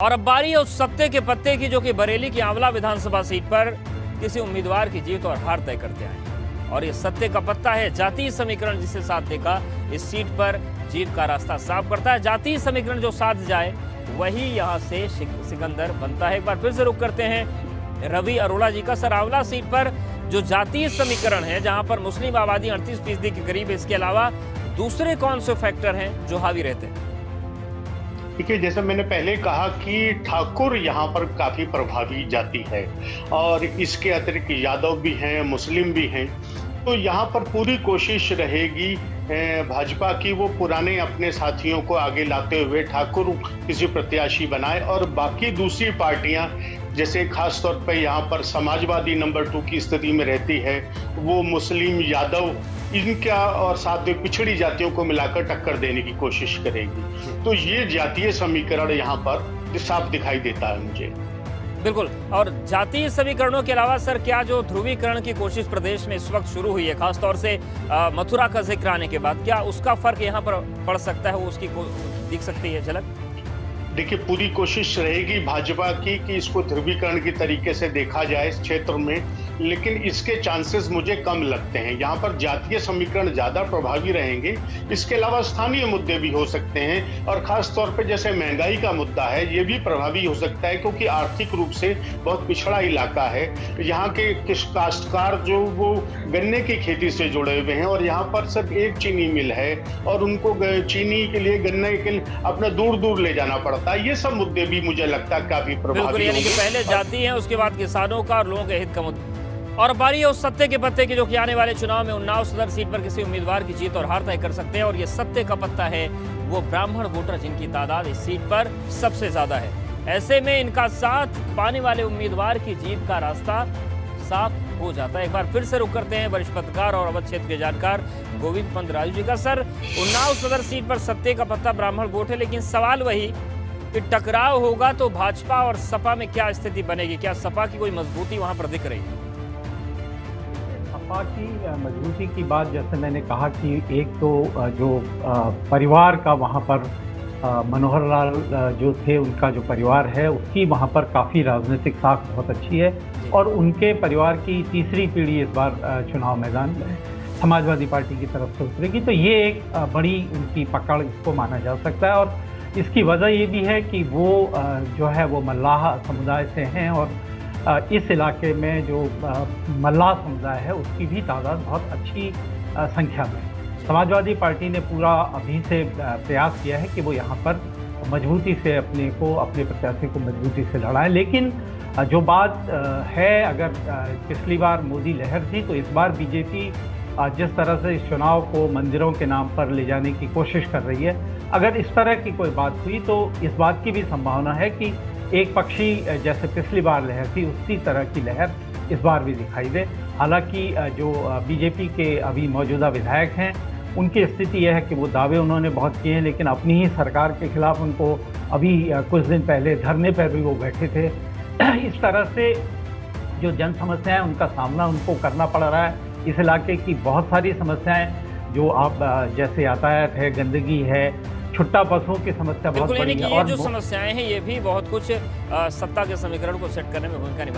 और अब बारी है उस सत्ते के पत्ते की जो कि बरेली की आंवला विधानसभा सीट पर किसी उम्मीदवार की जीत और हार तय करते आए हैं। और ये सत्ते का पत्ता है जातीय समीकरण, जिसे साथ देगा इस सीट पर जीत का रास्ता साफ करता है। जातीय समीकरण जो साध जाए वही यहाँ से सिकंदर बनता है। एक बार फिर से रुक करते हैं रवि अरोड़ा जी का। सर, आंवला सीट पर जो जातीय समीकरण है, जहां पर मुस्लिम आबादी 38% के करीब है, इसके अलावा दूसरे कौन से फैक्टर हैं जो हावी रहते हैं? देखिए, जैसे मैंने पहले कहा कि ठाकुर यहाँ पर काफ़ी प्रभावी जाति है और इसके अतिरिक्त यादव भी हैं, मुस्लिम भी हैं। तो यहाँ पर पूरी कोशिश रहेगी भाजपा की वो पुराने अपने साथियों को आगे लाते हुए ठाकुर किसी प्रत्याशी बनाए और बाकी दूसरी पार्टियां, जैसे खास तौर पर यहाँ पर समाजवादी नंबर 2 की स्थिति में रहती है, वो मुस्लिम, यादव, इनका और साथ में पिछड़ी जातियों को मिलाकर टक्कर देने की कोशिश करेगी। तो ये जातीय समीकरण यहाँ पर साफ दिखाई देता है मुझे। बिल्कुल। और जातीय समीकरणों के अलावा सर, क्या जो ध्रुवीकरण की कोशिश प्रदेश में इस वक्त शुरू हुई है, खासतौर से मथुरा का जिक्र आने के बाद, क्या उसका फर्क यहाँ पर पड़ सकता है? वो उसकी दिख सकती है झलक? देखिए, पूरी कोशिश रहेगी भाजपा की कि इसको ध्रुवीकरण की तरीके से देखा जाए इस क्षेत्र में, लेकिन इसके चांसेस मुझे कम लगते हैं। यहाँ पर जातीय समीकरण ज़्यादा प्रभावी रहेंगे। इसके अलावा स्थानीय मुद्दे भी हो सकते हैं और ख़ास तौर पे जैसे महंगाई का मुद्दा है, ये भी प्रभावी हो सकता है, क्योंकि आर्थिक रूप से बहुत पिछड़ा इलाका है। यहाँ के काश्तकार जो वो गन्ने की खेती से जुड़े हुए हैं और यहाँ पर सिर्फ एक चीनी मिल है और उनको चीनी के लिए, गन्ने के लिए अपना दूर दूर ले जाना पड़ता है। ये सब मुद्दे भी मुझे लगता है काफ़ी प्रभावी। यानी कि पहले जाति है, उसके बाद किसानों का और लोगों के हित का मुद्दा। और बारी है उस सत्ते के पत्ते की जो कि आने वाले चुनाव में उन्नाव सदर सीट पर किसी उम्मीदवार की जीत और हार तय कर सकते हैं। और ये सत्ते का पत्ता है वो ब्राह्मण वोटर, जिनकी तादाद इस सीट पर सबसे ज्यादा है। ऐसे में इनका साथ पाने वाले उम्मीदवार की जीत का रास्ता साफ हो जाता है। एक बार फिर से रुक करते हैं वरिष्ठ पत्रकार और अवध क्षेत्र के जानकार गोविंद पंत राजू जी का। सर, उन्नाव सदर सीट पर सत्ते का पत्ता ब्राह्मण वोट है, लेकिन सवाल वही कि टकराव होगा तो भाजपा और सपा में क्या स्थिति बनेगी? क्या सपा की कोई मजबूती वहां पर दिख रही है? सपा की मजबूती की बात, जैसे मैंने कहा कि एक तो जो परिवार का वहाँ पर मनोहर लाल जो थे, उनका जो परिवार है, उसकी वहाँ पर काफ़ी राजनीतिक साख बहुत अच्छी है और उनके परिवार की तीसरी पीढ़ी इस बार चुनाव मैदान में समाजवादी पार्टी की तरफ से उतरेगी। तो ये एक बड़ी उनकी पकड़ इसको माना जा सकता है। और इसकी वजह ये भी है कि वो जो है वो मल्लाह समुदाय से हैं और इस इलाके में जो मल्लाह समुदाय है उसकी भी तादाद बहुत अच्छी संख्या में। समाजवादी पार्टी ने पूरा अभी से प्रयास किया है कि वो यहाँ पर मजबूती से अपने प्रत्याशी को मजबूती से लड़ाएं। लेकिन जो बात है, अगर पिछली बार मोदी लहर थी, तो इस बार बीजेपी जिस तरह से इस चुनाव को मंदिरों के नाम पर ले जाने की कोशिश कर रही है, अगर इस तरह की कोई बात हुई तो इस बात की भी संभावना है कि एक पक्षी जैसे पिछली बार लहर थी, उसी तरह की लहर इस बार भी दिखाई दे। हालांकि जो बीजेपी के अभी मौजूदा विधायक हैं, उनकी स्थिति यह है कि वो दावे उन्होंने बहुत किए हैं, लेकिन अपनी ही सरकार के खिलाफ उनको अभी कुछ दिन पहले धरने पर भी वो बैठे थे। इस तरह से जो जन समस्याएं, उनका सामना उनको करना पड़ रहा है। इस इलाके की बहुत सारी समस्याएं जो आप जैसे यातायात है, गंदगी है, छुट्टा पशुओं की समस्या बहुत बड़ी है। और जो समस्याएं हैं, ये भी बहुत कुछ सत्ता के समीकरण को सेट करने में भूमिका निभा